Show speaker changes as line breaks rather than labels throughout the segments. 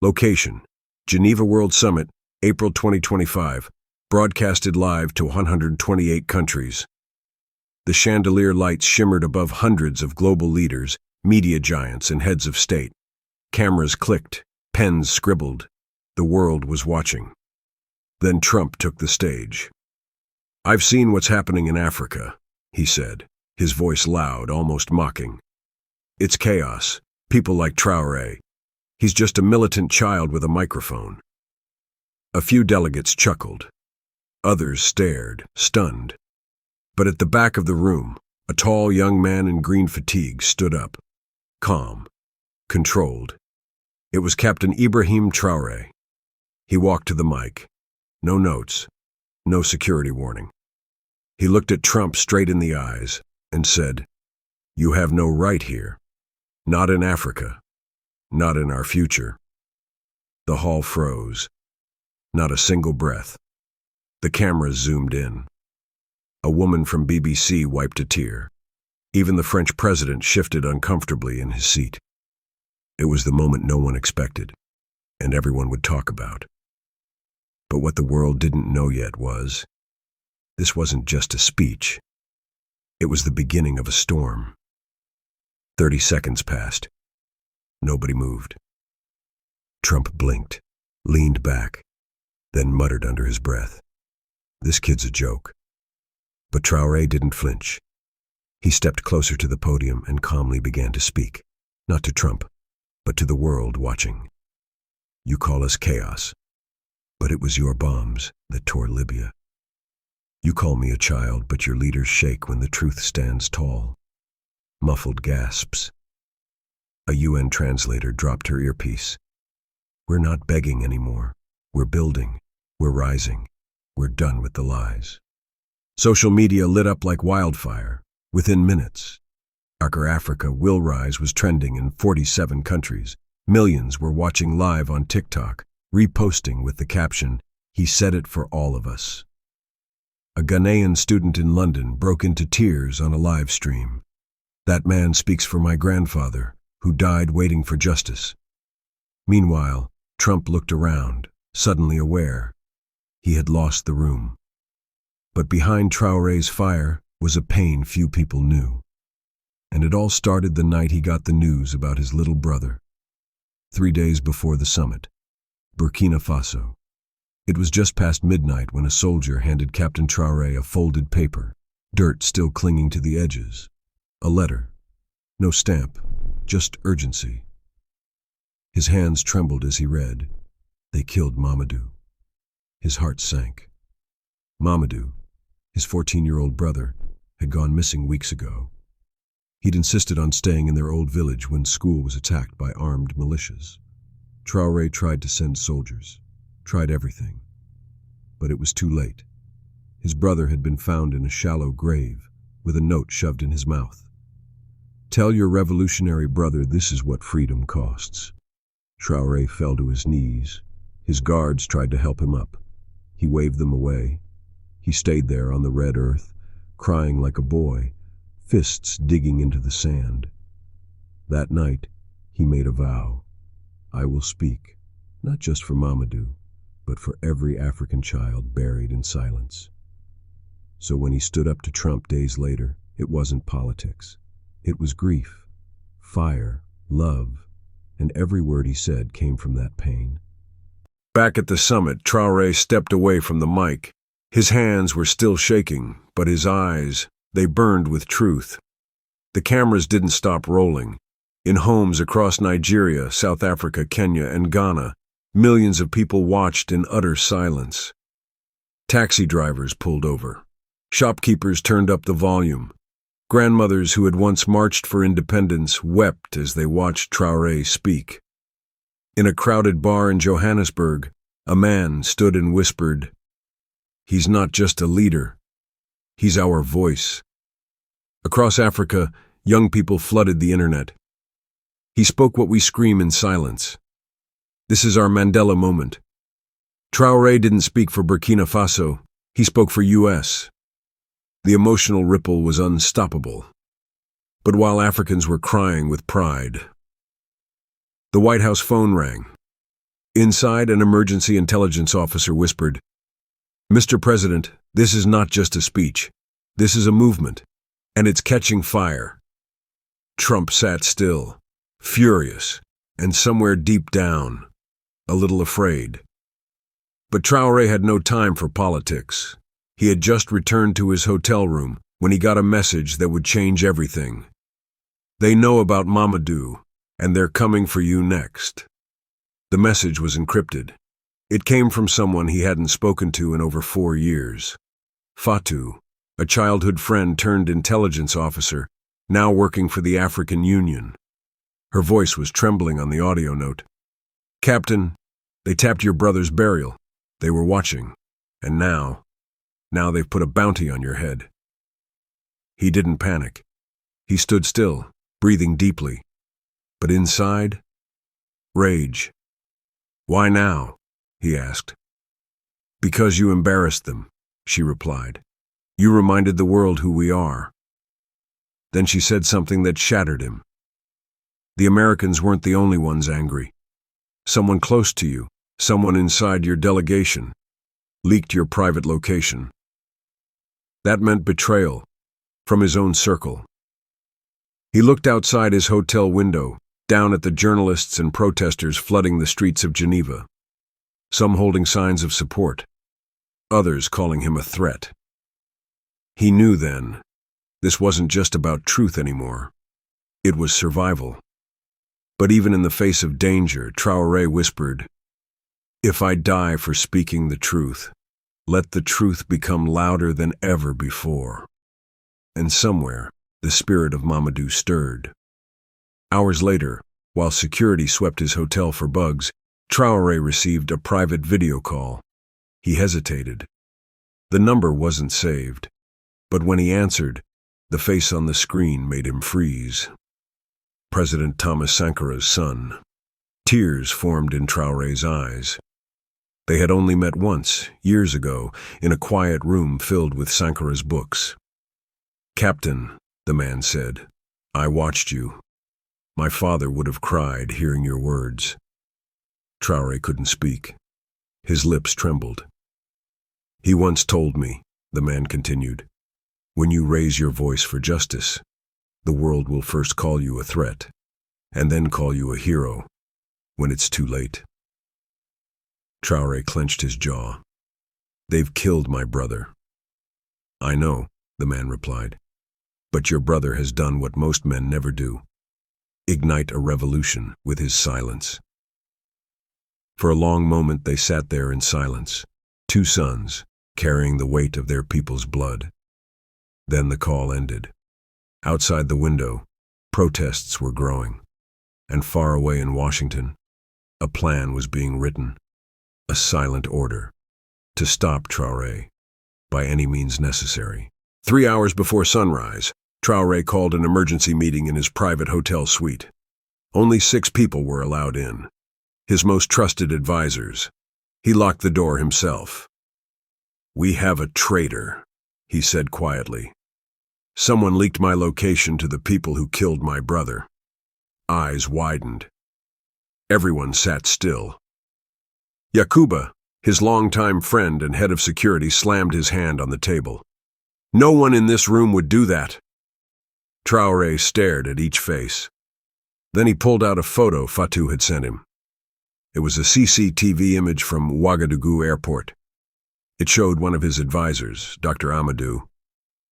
Location: Geneva World Summit, April 2025. Broadcasted live to 128 countries. The chandelier lights shimmered above hundreds of global leaders, media giants, and heads of state. Cameras clicked, pens scribbled. The world was watching. Then Trump took the stage. "I've seen what's happening in Africa," he said, his voice loud, almost mocking. "It's chaos. People like Traoré. He's just a militant child with a microphone." A few delegates chuckled. Others stared, stunned. But at the back of the room, a tall young man in green fatigue stood up. Calm. Controlled. It was Captain Ibrahim Traoré. He walked to the mic. No notes. No security warning. He looked at Trump straight in the eyes and said, "You have no right here. Not in Africa. Not in our future." The hall froze. Not a single breath. The cameras zoomed in. A woman from BBC wiped a tear. Even the French president shifted uncomfortably in his seat. It was the moment no one expected, and everyone would talk about. But what the world didn't know yet was, this wasn't just a speech. It was the beginning of a storm. 30 seconds passed. Nobody moved. Trump blinked, leaned back, then muttered under his breath, "This kid's a joke." But Traoré didn't flinch. He stepped closer to the podium and calmly began to speak, not to Trump, but to the world watching. "You call us chaos, but it was your bombs that tore Libya. You call me a child, but your leaders shake when the truth stands tall." Muffled gasps. A UN translator dropped her earpiece. "We're not begging anymore. We're building. We're rising. We're done with the lies." Social media lit up like wildfire. Within minutes, Our Africa Will Rise was trending in 47 countries. Millions were watching live on TikTok, reposting with the caption, "He said it for all of us." A Ghanaian student in London broke into tears on a live stream. "That man speaks for my grandfather, who died waiting for justice." Meanwhile, Trump looked around, suddenly aware. He had lost the room. But behind Traoré's fire was a pain few people knew. And it all started the night he got the news about his little brother. 3 days before the summit, Burkina Faso. It was just past midnight when a soldier handed Captain Traoré a folded paper, dirt still clinging to the edges. A letter. No stamp, just urgency. His hands trembled as he read, "They killed Mamadou." His heart sank. Mamadou, his 14-year-old brother, had gone missing weeks ago. He'd insisted on staying in their old village when school was attacked by armed militias. Traoré tried to send soldiers, tried everything. But it was too late. His brother had been found in a shallow grave, with a note shoved in his mouth. "Tell your revolutionary brother this is what freedom costs." Traoré fell to his knees. His guards tried to help him up. He waved them away. He stayed there on the red earth, crying like a boy, fists digging into the sand. That night, he made a vow. "I will speak, not just for Mamadou, but for every African child buried in silence." So when he stood up to Trump days later, it wasn't politics. It was grief, fire, love, and every word he said came from that pain. Back at the summit, Traoré stepped away from the mic. His hands were still shaking, but his eyes, they burned with truth. The cameras didn't stop rolling. In homes across Nigeria, South Africa, Kenya, and Ghana, millions of people watched in utter silence. Taxi drivers pulled over. Shopkeepers turned up the volume. Grandmothers who had once marched for independence wept as they watched Traoré speak. In a crowded bar in Johannesburg, a man stood and whispered, "He's not just a leader. He's our voice." Across Africa, young people flooded the internet. "He spoke what we scream in silence. This is our Mandela moment." Traoré didn't speak for Burkina Faso. He spoke for US. The emotional ripple was unstoppable. But while Africans were crying with pride, the White House phone rang. Inside, an emergency intelligence officer whispered, "Mr. President, this is not just a speech. This is a movement, and it's catching fire." Trump sat still, furious, and somewhere deep down, a little afraid. But Traoré had no time for politics. He had just returned to his hotel room when he got a message that would change everything. "They know about Mamadou, and they're coming for you next." The message was encrypted. It came from someone he hadn't spoken to in over 4 years. Fatou, a childhood friend turned intelligence officer, now working for the African Union. Her voice was trembling on the audio note. "Captain, they tapped your brother's burial. They were watching. And now they've put a bounty on your head." He didn't panic. He stood still, breathing deeply. But inside, rage. "Why now?" he asked. "Because you embarrassed them," she replied. "You reminded the world who we are." Then she said something that shattered him. "The Americans weren't the only ones angry. Someone close to you, someone inside your delegation, leaked your private location." That meant betrayal, from his own circle. He looked outside his hotel window, down at the journalists and protesters flooding the streets of Geneva. Some holding signs of support, others calling him a threat. He knew then, this wasn't just about truth anymore. It was survival. But even in the face of danger, Traoré whispered, "If I die for speaking the truth, let the truth become louder than ever before." And somewhere, the spirit of Mamadou stirred. Hours later, while security swept his hotel for bugs, Traoré received a private video call. He hesitated. The number wasn't saved, but when he answered, the face on the screen made him freeze. President Thomas Sankara's son. Tears formed in Traoré's eyes. They had only met once, years ago, in a quiet room filled with Sankara's books. "Captain," the man said, "I watched you. My father would have cried hearing your words." Traoré couldn't speak. His lips trembled. "He once told me," the man continued, "when you raise your voice for justice, the world will first call you a threat, and then call you a hero, when it's too late." Traoré clenched his jaw. "They've killed my brother." "I know," the man replied, "but your brother has done what most men never do. Ignite a revolution with his silence." For a long moment they sat there in silence, 2 sons, carrying the weight of their people's blood. Then the call ended. Outside the window, protests were growing, and far away in Washington, a plan was being written, a silent order, to stop Traoré, by any means necessary. 3 hours before sunrise, Traoré called an emergency meeting in his private hotel suite. Only 6 people were allowed in, his most trusted advisors. He locked the door himself. "We have a traitor," he said quietly. "Someone leaked my location to the people who killed my brother." Eyes widened. Everyone sat still. Yakuba, his longtime friend and head of security, slammed his hand on the table. "No one in this room would do that." Traoré stared at each face. Then he pulled out a photo Fatou had sent him. It was a CCTV image from Ouagadougou airport. It showed one of his advisors, Dr. Amadou,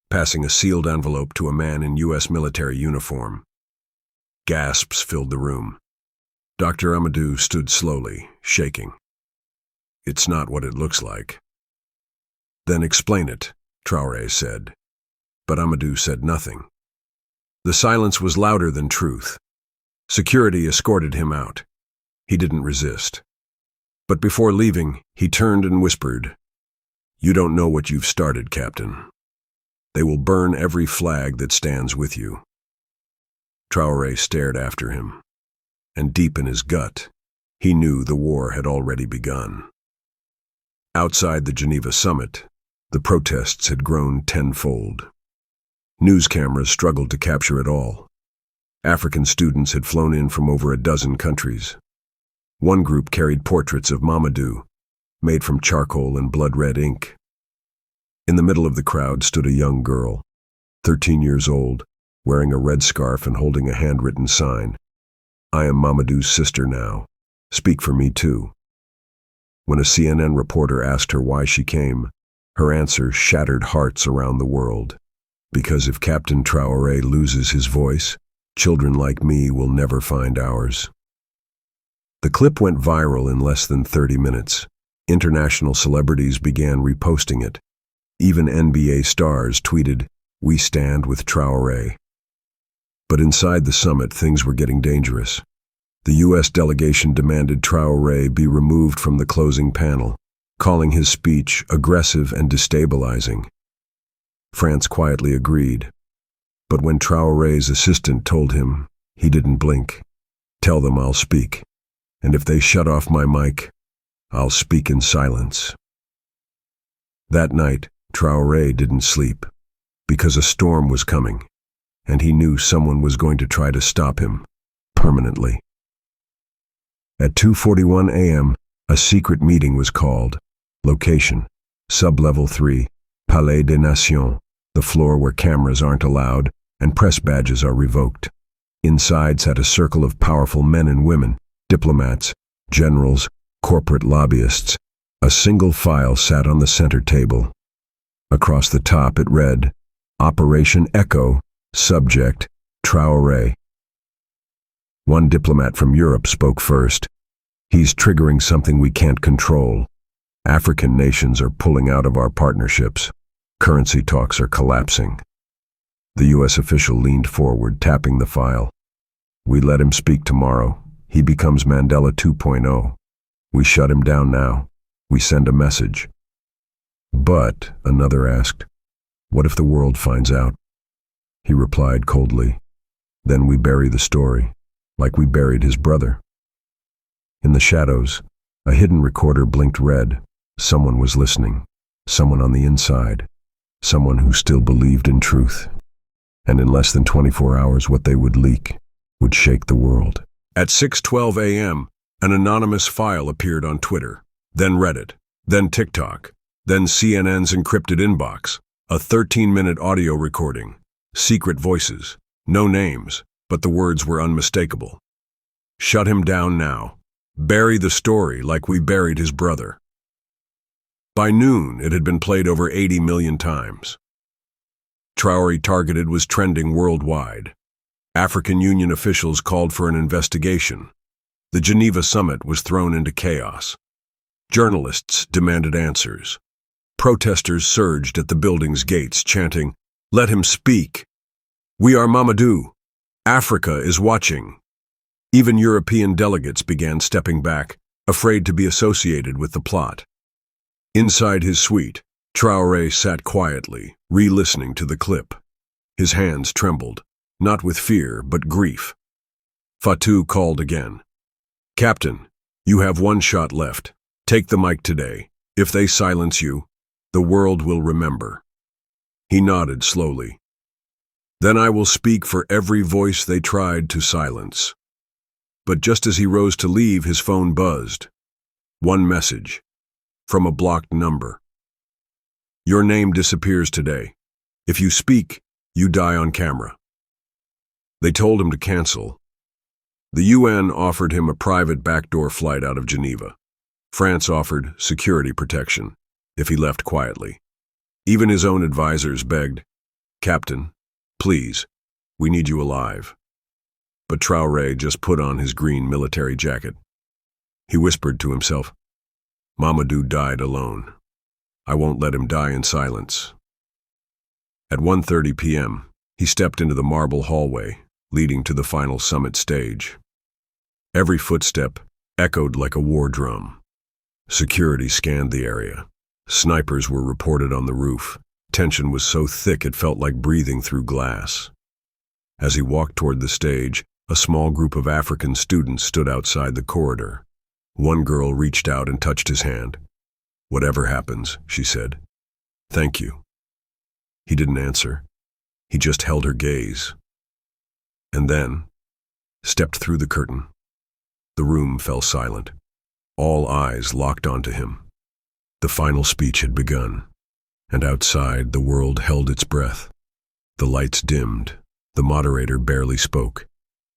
passing a sealed envelope to a man in U.S. military uniform. Gasps filled the room. Dr. Amadou stood slowly, shaking. "It's not what it looks like." "Then explain it," Traoré said. But Amadou said nothing. The silence was louder than truth. Security escorted him out. He didn't resist. But before leaving, he turned and whispered, "You don't know what you've started, Captain. They will burn every flag that stands with you." Traoré stared after him, and deep in his gut, he knew the war had already begun. Outside the Geneva summit, the protests had grown tenfold. News cameras struggled to capture it all. African students had flown in from over a dozen countries. One group carried portraits of Mamadou, made from charcoal and blood-red ink. In the middle of the crowd stood a young girl, 13 years old, wearing a red scarf and holding a handwritten sign. "I am Mamadou's sister now. Speak for me too." When a CNN reporter asked her why she came, her answer shattered hearts around the world. "Because if Captain Traoré loses his voice, children like me will never find ours." The clip went viral in less than 30 minutes. International celebrities began reposting it. Even NBA stars tweeted, "We stand with Traoré." But inside the summit, things were getting dangerous. The U.S. delegation demanded Traoré be removed from the closing panel, calling his speech aggressive and destabilizing. France quietly agreed. But when Traoré's assistant told him, he didn't blink. "Tell them I'll speak. And if they shut off my mic, I'll speak in silence." That night, Traoré didn't sleep, because a storm was coming, and he knew someone was going to try to stop him, permanently. At 2:41 a.m., a secret meeting was called. Location: Sub-Level 3, Palais des Nations, the floor where cameras aren't allowed and press badges are revoked. Inside sat a circle of powerful men and women, diplomats, generals, corporate lobbyists. A single file sat on the center table. Across the top it read, "Operation Echo, subject, Traoré." One diplomat from Europe spoke first. "He's triggering something we can't control. African nations are pulling out of our partnerships. Currency talks are collapsing." The U.S. official leaned forward, tapping the file. "We let him speak tomorrow. He becomes Mandela 2.0. We shut him down now. We send a message." "But," another asked, "what if the world finds out?" He replied coldly, "Then we bury the story, like we buried his brother." In the shadows, a hidden recorder blinked red. Someone was listening, someone on the inside, someone who still believed in truth. And in less than 24 hours, what they would leak would shake the world. At 6:12 a.m., an anonymous file appeared on Twitter, then Reddit, then TikTok, then CNN's encrypted inbox, a 13-minute audio recording, secret voices, no names, but the words were unmistakable. "Shut him down now. Bury the story like we buried his brother." By noon, it had been played over 80 million times. Traoré targeted was trending worldwide. African Union officials called for an investigation. The Geneva summit was thrown into chaos. Journalists demanded answers. Protesters surged at the building's gates, chanting, "Let him speak. We are Mamadou. Africa is watching." Even European delegates began stepping back, afraid to be associated with the plot. Inside his suite, Traoré sat quietly, re-listening to the clip. His hands trembled, not with fear, but grief. Fatou called again. "Captain, you have one shot left. Take the mic today. If they silence you, the world will remember." He nodded slowly. "Then I will speak for every voice they tried to silence." But just as he rose to leave, his phone buzzed. One message, from a blocked number. "Your name disappears today. If you speak, you die on camera." They told him to cancel. The UN offered him a private backdoor flight out of Geneva. France offered security protection if he left quietly. Even his own advisors begged, "Captain, please, we need you alive." But Traoré just put on his green military jacket. He whispered to himself, "Mamadou died alone. I won't let him die in silence." At 1:30 p.m., he stepped into the marble hallway leading to the final summit stage. Every footstep echoed like a war drum. Security scanned the area. Snipers were reported on the roof. Tension was so thick it felt like breathing through glass. As he walked toward the stage, a small group of African students stood outside the corridor. One girl reached out and touched his hand. "Whatever happens," she said. "Thank you." He didn't answer. He just held her gaze. And then stepped through the curtain. The room fell silent. All eyes locked onto him. The final speech had begun, and outside the world held its breath. The lights dimmed. The moderator barely spoke.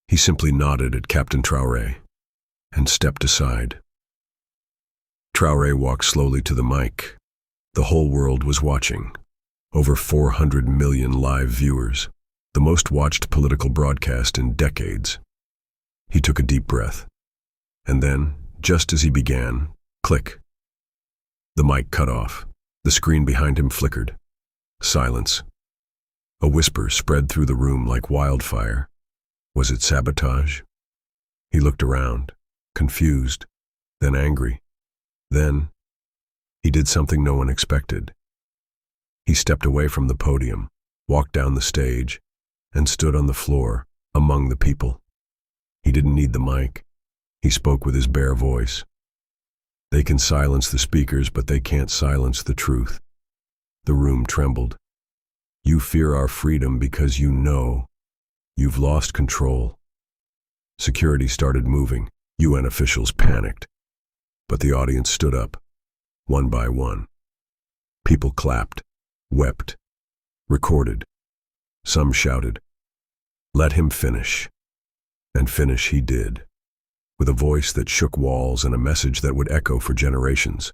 He simply nodded at Captain Traoré and stepped aside. Traoré walked slowly to the mic. The whole world was watching. Over 400 million live viewers, the most watched political broadcast in decades. He took a deep breath. And then, just as he began, click. The mic cut off. The screen behind him flickered. Silence. A whisper spread through the room like wildfire. Was it sabotage? He looked around, confused, then angry. Then, he did something no one expected. He stepped away from the podium, walked down the stage, and stood on the floor, among the people. He didn't need the mic. He spoke with his bare voice. They can silence the speakers, but they can't silence the truth. The room trembled. You fear our freedom because you know you've lost control. Security started moving. UN officials panicked. But the audience stood up, one by one. People clapped, wept, recorded. Some shouted, "Let him finish." And finish he did, with a voice that shook walls and a message that would echo for generations.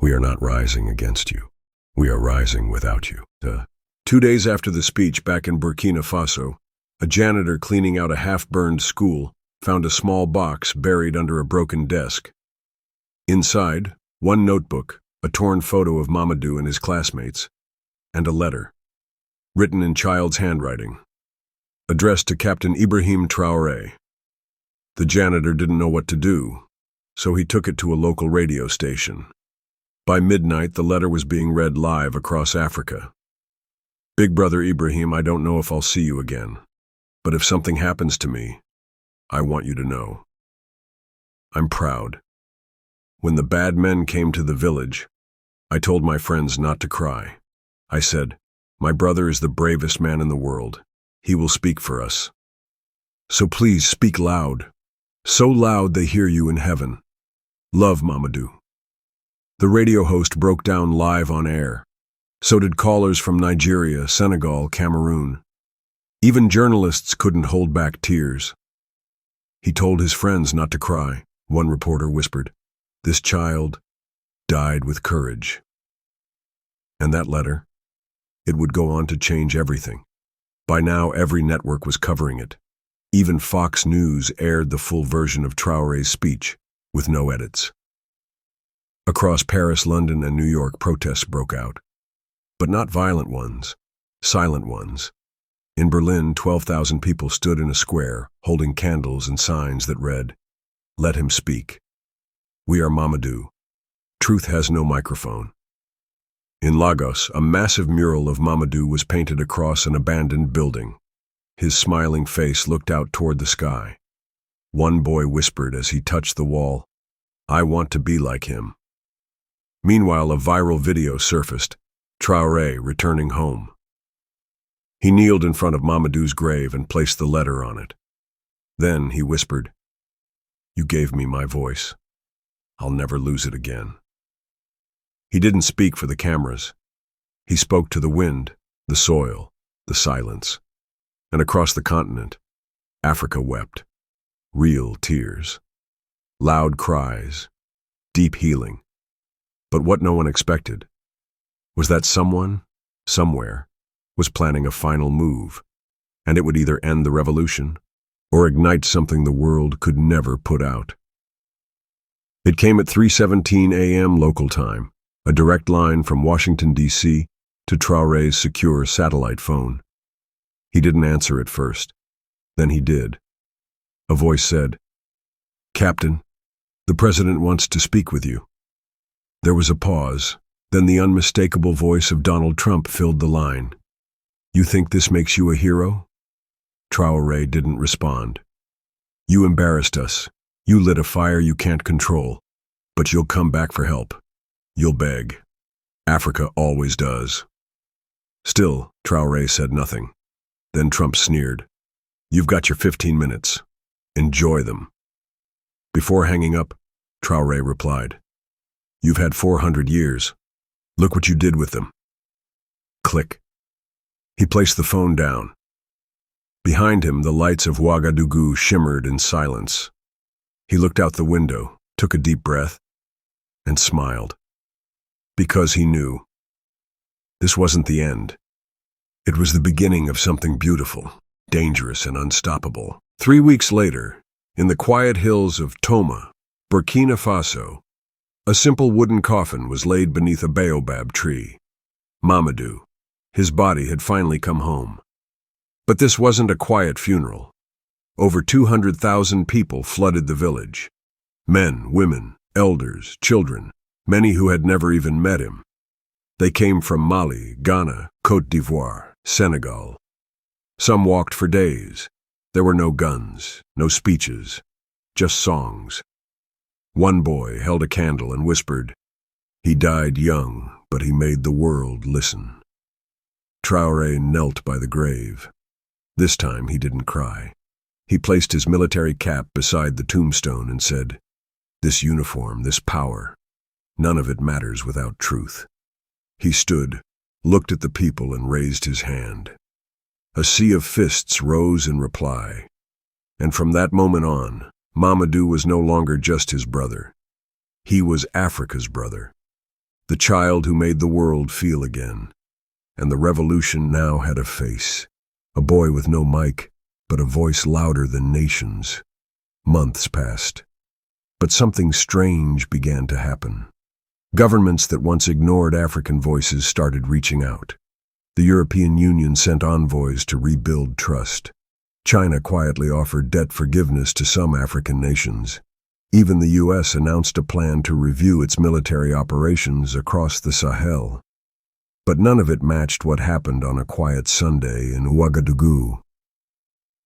We are not rising against you. We are rising without you. 2 days after the speech back in Burkina Faso, a janitor cleaning out a half-burned school found a small box buried under a broken desk. Inside, one notebook, a torn photo of Mamadou and his classmates, and a letter, written in child's handwriting, addressed to Captain Ibrahim Traoré. The janitor didn't know what to do, so he took it to a local radio station. By midnight, the letter was being read live across Africa. Big brother Ibrahim, I don't know if I'll see you again, but if something happens to me, I want you to know. I'm proud. When the bad men came to the village, I told my friends not to cry. I said, my brother is the bravest man in the world. He will speak for us. So please speak loud, so loud they hear you in heaven. Love, Mamadou. The radio host broke down live on air. So did callers from Nigeria, Senegal, Cameroon. Even journalists couldn't hold back tears. He told his friends not to cry. One reporter whispered, "This child died with courage." And that letter, it would go on to change everything. By now, every network was covering it. Even Fox News aired the full version of Traoré's speech, with no edits. Across Paris, London, and New York, protests broke out. But not violent ones, silent ones. In Berlin, 12,000 people stood in a square, holding candles and signs that read, "Let him speak. We are Mamadou. Truth has no microphone." In Lagos, a massive mural of Mamadou was painted across an abandoned building. His smiling face looked out toward the sky. One boy whispered as he touched the wall, "I want to be like him." Meanwhile, a viral video surfaced, Traoré returning home. He kneeled in front of Mamadou's grave and placed the letter on it. Then he whispered, "You gave me my voice. I'll never lose it again." He didn't speak for the cameras. He spoke to the wind, the soil, the silence. And across the continent, Africa wept. Real tears. Loud cries. Deep healing. But what no one expected was that someone, somewhere, was planning a final move, and it would either end the revolution or ignite something the world could never put out. It came at 3:17 a.m. local time, a direct line from Washington, D.C. to Traoré's secure satellite phone. He didn't answer at first. Then he did. A voice said, "Captain, the president wants to speak with you." There was a pause. Then the unmistakable voice of Donald Trump filled the line. "You think this makes you a hero?" Traoré didn't respond. "You embarrassed us. You lit a fire you can't control. But you'll come back for help. You'll beg. Africa always does." Still, Traoré said nothing. Then Trump sneered, "You've got your 15 minutes. Enjoy them." Before hanging up, Traoré replied, "You've had 400 years. Look what you did with them." Click. He placed the phone down. Behind him, the lights of Ouagadougou shimmered in silence. He looked out the window, took a deep breath, and smiled. Because he knew. This wasn't the end. It was the beginning of something beautiful, dangerous, and unstoppable. 3 weeks later, in the quiet hills of Toma, Burkina Faso, a simple wooden coffin was laid beneath a baobab tree. Mamadou. His body had finally come home. But this wasn't a quiet funeral. Over 200,000 people flooded the village. Men, women, elders, children, many who had never even met him. They came from Mali, Ghana, Côte d'Ivoire, Senegal. Some walked for days. There were no guns, no speeches, just songs. One boy held a candle and whispered, "He died young, but he made the world listen." Traoré knelt by the grave. This time he didn't cry. He placed his military cap beside the tombstone and said, "This uniform, this power, none of it matters without truth." He stood, looked at the people, and raised his hand. A sea of fists rose in reply. And from that moment on, Mamadou was no longer just his brother. He was Africa's brother, the child who made the world feel again. And the revolution now had a face, a boy with no mic, but a voice louder than nations. Months passed, but something strange began to happen. Governments that once ignored African voices started reaching out. The European Union sent envoys to rebuild trust. China quietly offered debt forgiveness to some African nations. Even the US announced a plan to review its military operations across the Sahel. But none of it matched what happened on a quiet Sunday in Ouagadougou.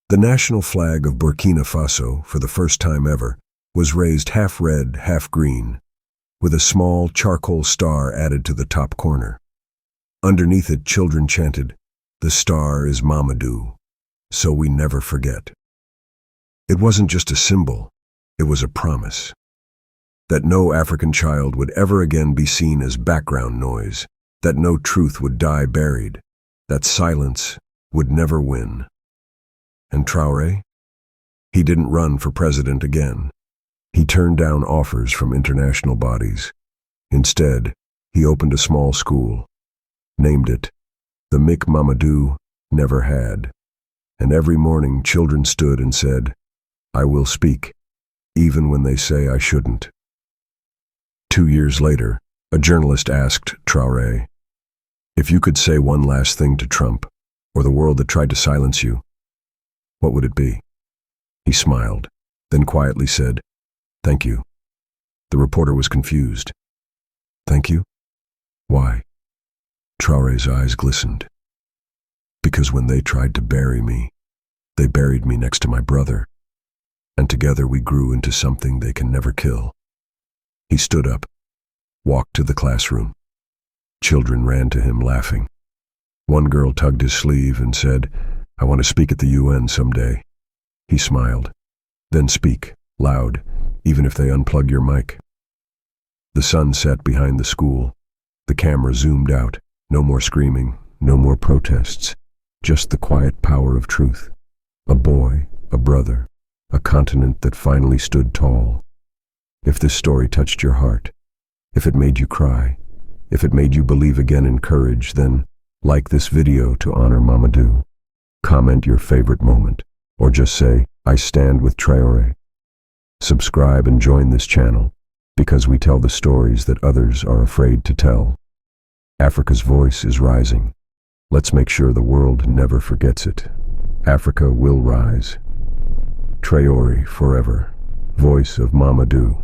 The national flag of Burkina Faso, for the first time ever, was raised half red, half green, with a small charcoal star added to the top corner. Underneath it, children chanted, "The star is Mamadou, so we never forget." It wasn't just a symbol, it was a promise. That no African child would ever again be seen as background noise, that no truth would die buried, that silence would never win. And Traoré? He didn't run for president again. He turned down offers from international bodies. Instead, he opened a small school, named it the Mick Mamadou Never Had. And every morning children stood and said, "I will speak, even when they say I shouldn't." 2 years later, a journalist asked Traoré, "If you could say one last thing to Trump, or the world that tried to silence you, what would it be?" He smiled, then quietly said, "Thank you." The reporter was confused. "Thank you? Why?" Traoré's eyes glistened. "Because when they tried to bury me, they buried me next to my brother, and together we grew into something they can never kill." He stood up, walked to the classroom. Children ran to him laughing. One girl tugged his sleeve and said, "I want to speak at the UN someday." He smiled. "Then speak, loud, even if they unplug your mic." The sun set behind the school. The camera zoomed out. No more screaming, no more protests, just the quiet power of truth. A boy, a brother, a continent that finally stood tall. If this story touched your heart, if it made you cry, if it made you believe again in courage, then like this video to honor Mamadou. Comment your favorite moment, or just say, "I stand with Traoré." Subscribe and join this channel, because we tell the stories that others are afraid to tell. Africa's voice is rising. Let's make sure the world never forgets it. Africa will rise. Traoré forever, voice of Mamadou.